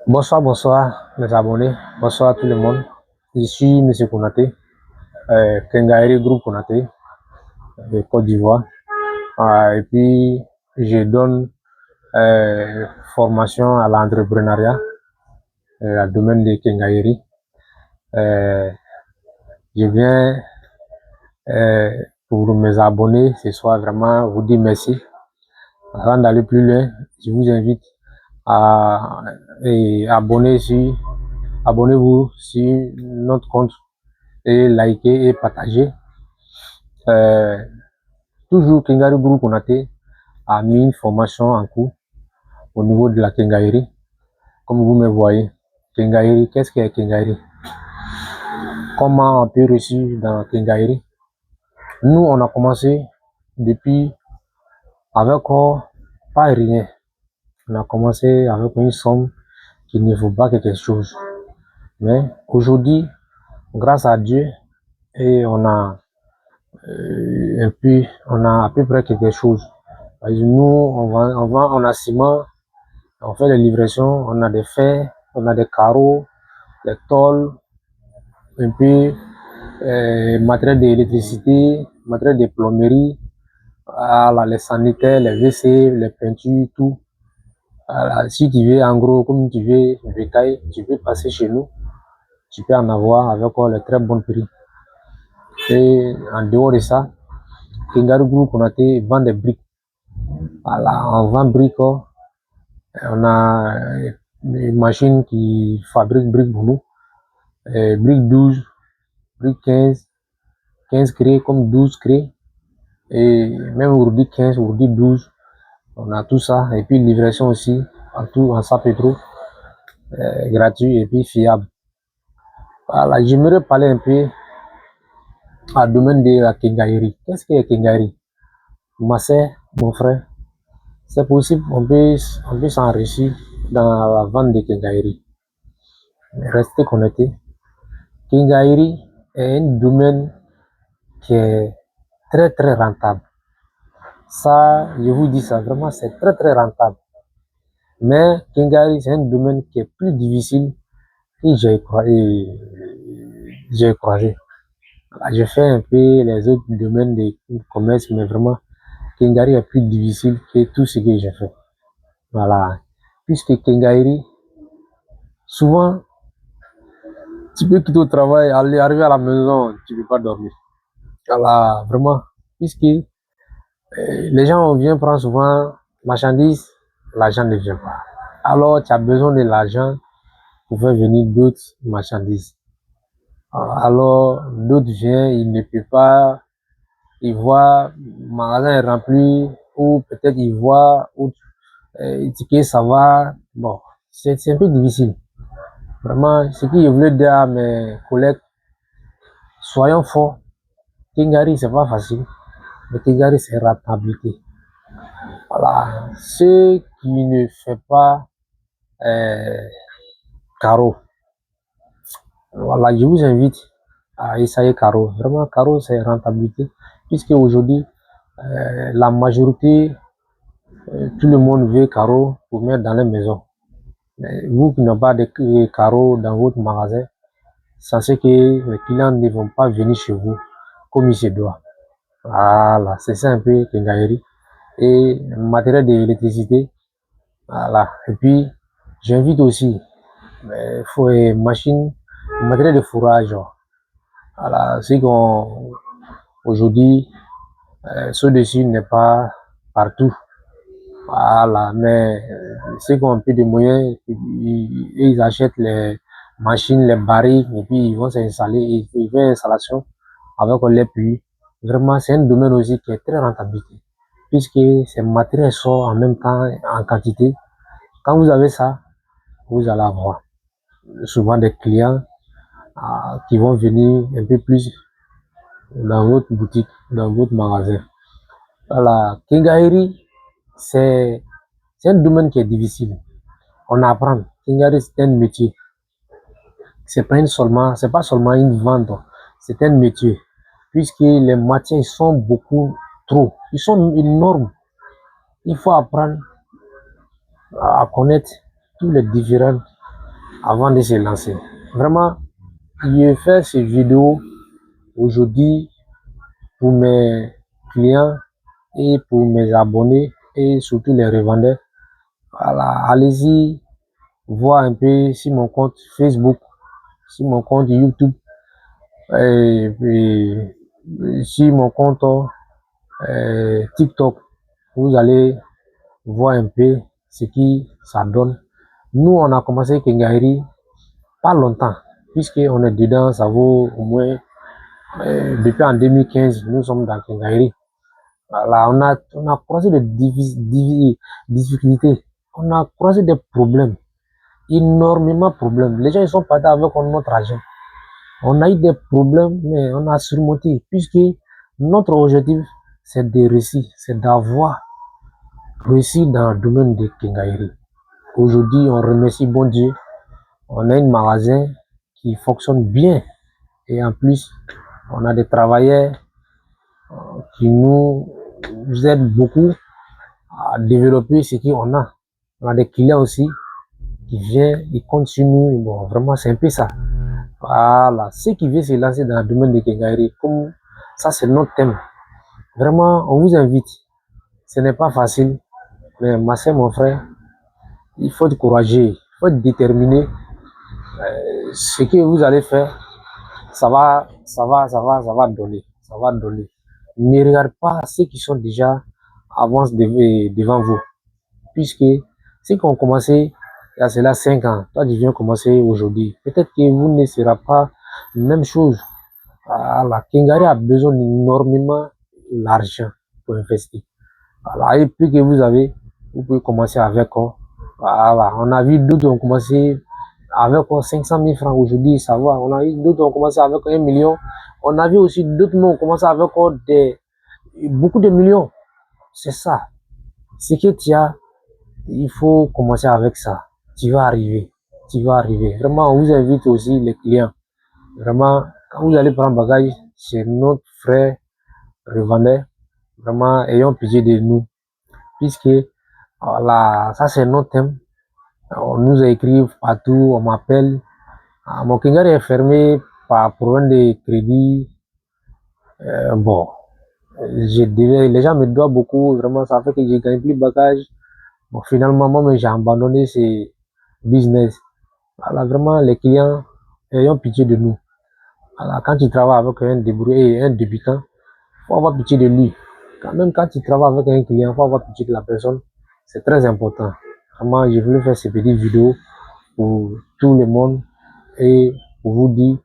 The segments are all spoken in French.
Bonsoir, bonsoir les abonnés, bonsoir tout le monde. Je suis M. Konaté, Kengairi Group Konaté, de Côte d'Ivoire. Et puis, je donne formation à l'entrepreneuriat, à domaine de Kengairi. Je viens pour mes abonnés ce soir vraiment vous dire merci. Avant d'aller plus loin, je vous invite à abonnez-vous sur notre compte et likez et partagez. Toujours Kengairi Group Konaté a mis une formation en cours au niveau de la Kengairi. Comme vous me voyez, Kengairi, qu'est-ce que Kengairi? Comment on peut réussir dans Kengairi? Nous, on a commencé depuis avec pas rien. On a commencé avec une somme qui ne vaut pas quelque chose. Mais aujourd'hui, grâce à Dieu, et on a à peu près quelque chose. Nous, on a ciment, on fait des livraisons, on a des fers, on a des carreaux, des tôles, un peu matériel d'électricité, matériel de plomberie, les sanitaires, les WC, les peintures, tout. Si tu veux, en gros, comme tu veux bétail, tu peux passer chez nous, tu peux en avoir avec les très bons prix. Et en dehors de ça, Kengairi Group Konaté vend des briques. On vend briques. On a une machine qui fabrique briques pour nous. Briques 12, briques 15, 15 crés comme 12 crés. Et même aujourd'hui 15, aujourd'hui 12. On a tout ça. Et puis livraison aussi, tout en sapétro, gratuit et puis fiable. Voilà, j'aimerais parler un peu à domaine de la Kengairi. Qu'est-ce que Kengairi? Ma sœur, mon frère, c'est possible, on peut s'enrichir dans la vente de Kengairi. Restez connectés. Kengairi est un domaine qui est très très rentable. Ça, je vous dis ça, vraiment, c'est très très rentable. Mais Kengairi, c'est un domaine qui est plus difficile que j'ai croisé. J'ai fait un peu les autres domaines de commerce, mais vraiment, Kengairi est plus difficile que tout ce que j'ai fait. Voilà. Puisque Kengairi, souvent, tu peux quitter au travail, arriver à la maison, tu ne peux pas dormir. Voilà, vraiment. Puisque les gens viennent prendre souvent marchandises, l'argent ne vient pas. Alors, tu as besoin de l'argent pour faire venir d'autres marchandises. Alors, d'autres viennent, ils ne peuvent pas, ils voient le magasin est rempli, ou peut-être ils voient où que ça va. Bon, c'est un peu difficile. Vraiment, ce que je voulais dire à mes collègues, soyons forts. Kengairi, c'est pas facile. Mais Kengairi, c'est rentabilité. Voilà. Ceux qui ne font pas carreau, voilà, je vous invite à essayer carreau. Vraiment, carreau, c'est rentabilité. Puisque aujourd'hui, la majorité, tout le monde veut carreau pour mettre dans les maisons. Mais vous qui n'avez pas de carreaux dans votre magasin, sachez que les clients ne vont pas venir chez vous comme il se doit. Voilà, c'est ça un peu Kengairi. Et matériel d'électricité, voilà. Et puis, j'invite aussi machine, matériel de fourrage. Voilà, c'est qu'on aujourd'hui, ce-dessus n'est pas partout. Voilà, mais ceux qui ont un peu de moyens, ils achètent les machines, les barils, et puis ils vont s'installer, ils font installation avec les puits. Vraiment, c'est un domaine aussi qui est très rentable, puisque ces matériels sont en même temps en quantité. Quand vous avez ça, vous allez avoir souvent des clients qui vont venir un peu plus dans votre boutique, dans votre magasin. Voilà, Kengairi, c'est un domaine qui est difficile. On apprend. Kengairi, c'est un métier. C'est pas seulement une vente, c'est un métier. Puisque les matières sont beaucoup trop, ils sont énormes. Il faut apprendre à connaître tous les différents avant de se lancer. Vraiment, je fais ces vidéos aujourd'hui pour mes clients et pour mes abonnés et surtout les revendeurs. Voilà, allez-y voir un peu sur mon compte Facebook, sur mon compte YouTube et puis sur mon compte TikTok. Vous allez voir un peu ce qui ça donne. Nous, on a commencé Kingairi pas longtemps, puisqu'on est dedans, ça vaut au moins depuis en 2015, nous sommes dans Kingairi. Voilà, on a croisé des difficultés, on a croisé des problèmes, énormément de problèmes. Les gens ils sont partis avec notre argent. On a eu des problèmes, mais on a surmonté, puisque notre objectif, c'est de réussir, c'est d'avoir réussi dans le domaine de Kingairi. Aujourd'hui, on remercie bon Dieu, on a un magasin qui fonctionne bien et en plus, on a des travailleurs qui nous aident beaucoup à développer ce qu'on a. On a des clients aussi qui viennent, ils comptent sur nous. Bon, vraiment, c'est un peu ça. Voilà, ceux qui veulent se lancer dans le domaine de Kingairi, comme ça, c'est notre thème. Vraiment, on vous invite. Ce n'est pas facile, mais ma soeur, mon frère, il faut être courageux, il faut être déterminé. Ce que vous allez faire, ça va donner, ça va donner. Ne regarde pas ceux qui sont déjà avance devant vous, puisque ceux qui ont commencé il y a cela 5 ans, toi tu viens commencer aujourd'hui. Peut-être que vous ne serez pas la même chose. La Kingairi a besoin d'énormément d'argent pour investir. Voilà, et plus que vous avez, vous pouvez commencer avec. Voilà, on a vu d'autres ont commencé avec 500 000 francs aujourd'hui, ça va. On a vu d'autres ont commencé avec 1 million. On a vu aussi d'autres qui ont commencé avec beaucoup de millions. C'est ça. Ce que tu as, il faut commencer avec ça. Tu vas arriver. Tu vas arriver. Vraiment, on vous invite aussi les clients. Vraiment, quand vous allez prendre bagage chez notre frère revendeur, vraiment, ayons pitié de nous. Puisque, voilà, ça c'est notre thème. On nous écrit partout, on m'appelle. Mon Kingairi est fermé par problème de crédit. Bon, les gens me doivent beaucoup, vraiment, ça fait que je gagne plus de bagages. Bon, finalement, moi, j'ai abandonné ce business. Voilà, vraiment, les clients, ayons pitié de nous. Voilà, quand tu travailles avec un débrouillé et un débutant, il faut avoir pitié de lui. Quand même, quand tu travailles avec un client, il faut avoir pitié de la personne. C'est très important. Vraiment, je voulais faire ces petites vidéos pour tout le monde et pour vous dire,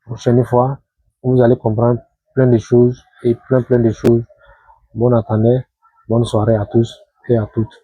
prochaine fois, vous allez comprendre plein de choses et plein de choses. Bon attendez, bonne soirée à tous et à toutes.